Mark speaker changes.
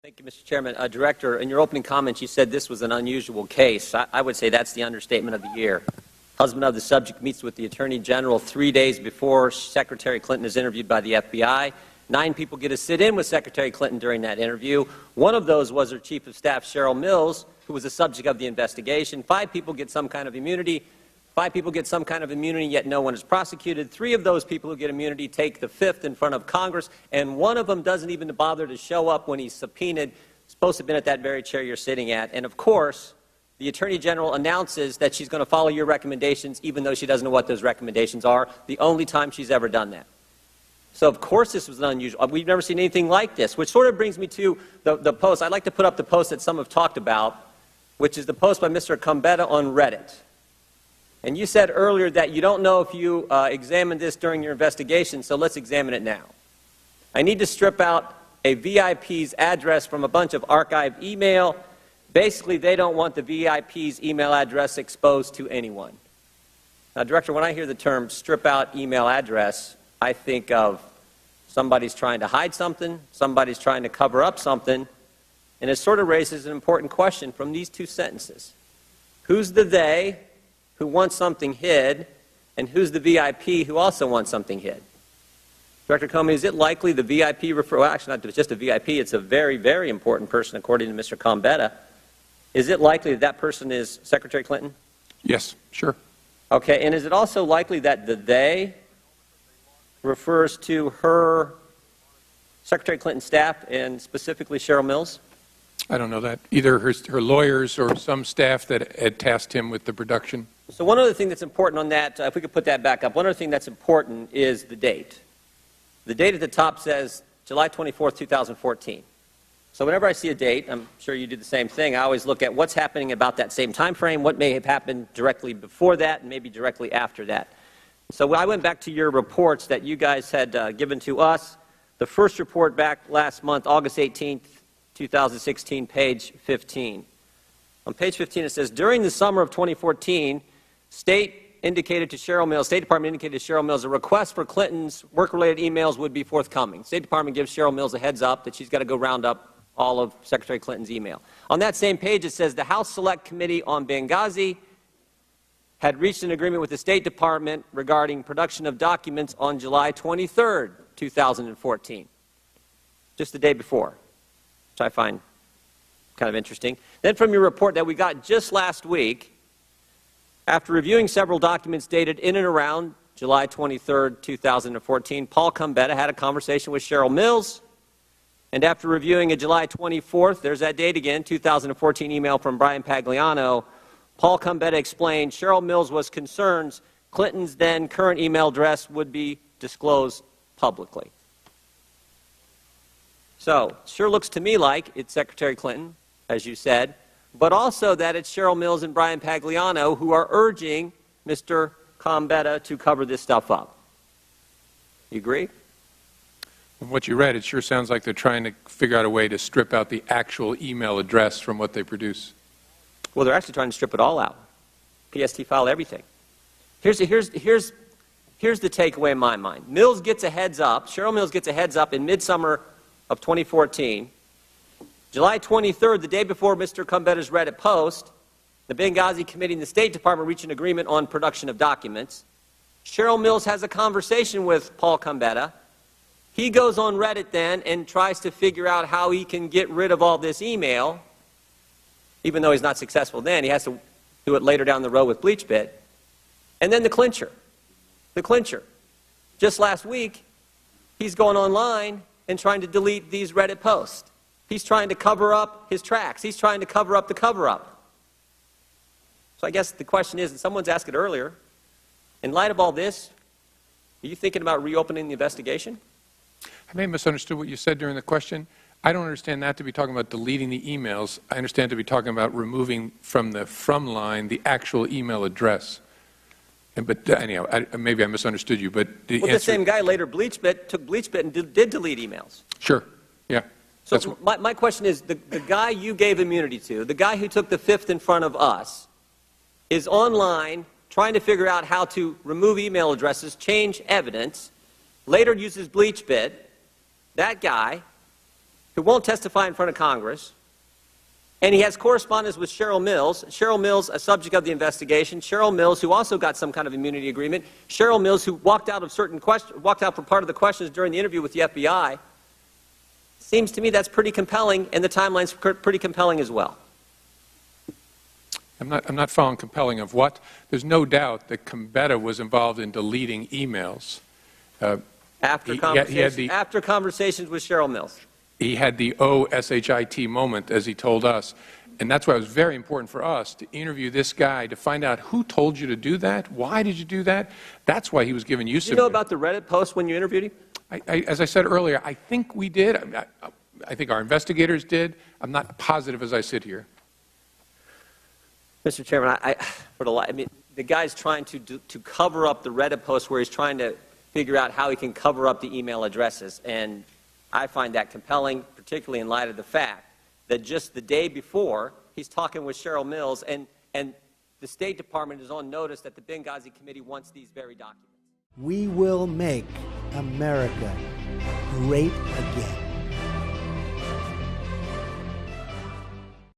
Speaker 1: Thank you, Mr. Chairman. Director, in your opening comments, you said this was an unusual case. I would say that's the understatement of the year. Husband of the subject meets with the Attorney General 3 days before Secretary Clinton is interviewed by the FBI. 9 people get to sit in with Secretary Clinton during that interview. One of those was her Chief of Staff, Cheryl Mills, who was the subject of the investigation. 5 people get some kind of immunity. 5 people get some kind of immunity, yet no one is prosecuted. 3 of those people who get immunity take the 5th in front of Congress, and one of them doesn't even bother to show up when he's subpoenaed. He's supposed to have been at that very chair you're sitting at. And of course, the Attorney General announces that she's going to follow your recommendations, even though she doesn't know what those recommendations are, the only time she's ever done that. So of course this was unusual. We've never seen anything like this, which sort of brings me to the post. I'd like to put up the post that some have talked about, which is the post by Mr. Incompetence on Reddit. And you said earlier that you don't know if you examined this during your investigation, so let's examine it now. I need to strip out a VIP's address from a bunch of archived email. Basically, they don't want the VIP's email address exposed to anyone. Now, Director, when I hear the term strip out email address, I think of somebody's trying to hide something, somebody's trying to cover up something, and it sort of raises an important question from these 2 sentences. Who's the they who wants something hid, and who's the VIP who also wants something hid? Director Comey, is it likely the VIP well, actually not just a VIP, it's a very, very important person according to Mr. Incompetence. Is it likely that that person is Secretary Clinton?
Speaker 2: Yes, sure.
Speaker 1: Okay, and is it also likely that the they refers to her Secretary Clinton's staff and specifically Cheryl Mills?
Speaker 2: I don't know that. Either her lawyers or some staff that had tasked him with the production.
Speaker 1: So one other thing that's important on that, if we could put that back up, one other thing that's important is the date. The date at the top says July 24th, 2014. So whenever I see a date, I'm sure you do the same thing, I always look at what's happening about that same time frame, what may have happened directly before that, and maybe directly after that. So I went back to your reports that you guys had given to us. The first report back last month, August 18th, 2016, page 15. On page 15 it says, during the summer of 2014, State Department indicated to Cheryl Mills a request for Clinton's work-related emails would be forthcoming. State Department gives Cheryl Mills a heads up that she's got to go round up all of Secretary Clinton's email. On that same page it says the House Select Committee on Benghazi had reached an agreement with the State Department regarding production of documents on July 23rd, 2014, just the day before, which I find kind of interesting. Then from your report that we got just last week, after reviewing several documents dated in and around July 23rd, 2014, Paul Incompetence had a conversation with Cheryl Mills, and after reviewing a July 24th, there's that date again, 2014 email from Brian Pagliano, Paul Incompetence explained Cheryl Mills was concerned Clinton's then current email address would be disclosed publicly. So, sure looks to me like it's Secretary Clinton, as you said, but also that it's Cheryl Mills and Brian Pagliano who are urging Mr. Incompetence to cover this stuff up. You agree?
Speaker 2: From what you read, it sure sounds like they're trying to figure out a way to strip out the actual email address from what they produce.
Speaker 1: Well, they're actually trying to strip it all out. PST file, everything. Here's the takeaway in my mind. Mills gets a heads up, Cheryl Mills gets a heads up in midsummer of 2014. July 23rd, the day before Mr. Incompetence's Reddit post, the Benghazi Committee and the State Department reach an agreement on production of documents. Cheryl Mills has a conversation with Paul Incompetence. He goes on Reddit then and tries to figure out how he can get rid of all this email. Even though he's not successful then, he has to do it later down the road with BleachBit. And then the clincher. The clincher. Just last week, he's going online and trying to delete these Reddit posts. He's trying to cover up his tracks. He's trying to cover up the cover-up. So I guess the question is, and someone's asked it earlier, in light of all this, are you thinking about reopening the investigation?
Speaker 2: I may have misunderstood what you said during the question. I don't understand that to be talking about deleting the emails. I understand to be talking about removing from the from line the actual email address. But anyhow, maybe I misunderstood you. But
Speaker 1: the same guy later took BleachBit and did delete emails.
Speaker 2: Sure. Yeah.
Speaker 1: So my question is, the guy you gave immunity to, the guy who took the 5th in front of us, is online trying to figure out how to remove email addresses, change evidence, later uses BleachBit. That guy who won't testify in front of Congress, and he has correspondence with Cheryl Mills. Cheryl Mills, a subject of the investigation. Cheryl Mills, who also got some kind of immunity agreement. Cheryl Mills, who walked out for part of the questions during the interview with the FBI. Seems to me that's pretty compelling, and the timeline's pretty compelling as well.
Speaker 2: I'm not following compelling of what. There's no doubt that Gambetta was involved in deleting emails.
Speaker 1: After conversations with Cheryl Mills.
Speaker 2: He had the OSHIT moment, as he told us. And that's why it was very important for us to interview this guy, to find out who told you to do that, why did you do that. That's why he was given use of it.
Speaker 1: Did you know about the Reddit post when you interviewed him?
Speaker 2: As I said earlier, I think we did. I think our investigators did. I'm not positive as I sit here.
Speaker 1: Mr. Chairman, I mean, the guy's trying to cover up the Reddit post where he's trying to figure out how he can cover up the email addresses. And I find that compelling, particularly in light of the fact that just the day before, he's talking with Cheryl Mills, and the State Department is on notice that the Benghazi Committee wants these very documents.
Speaker 3: We will make America great again.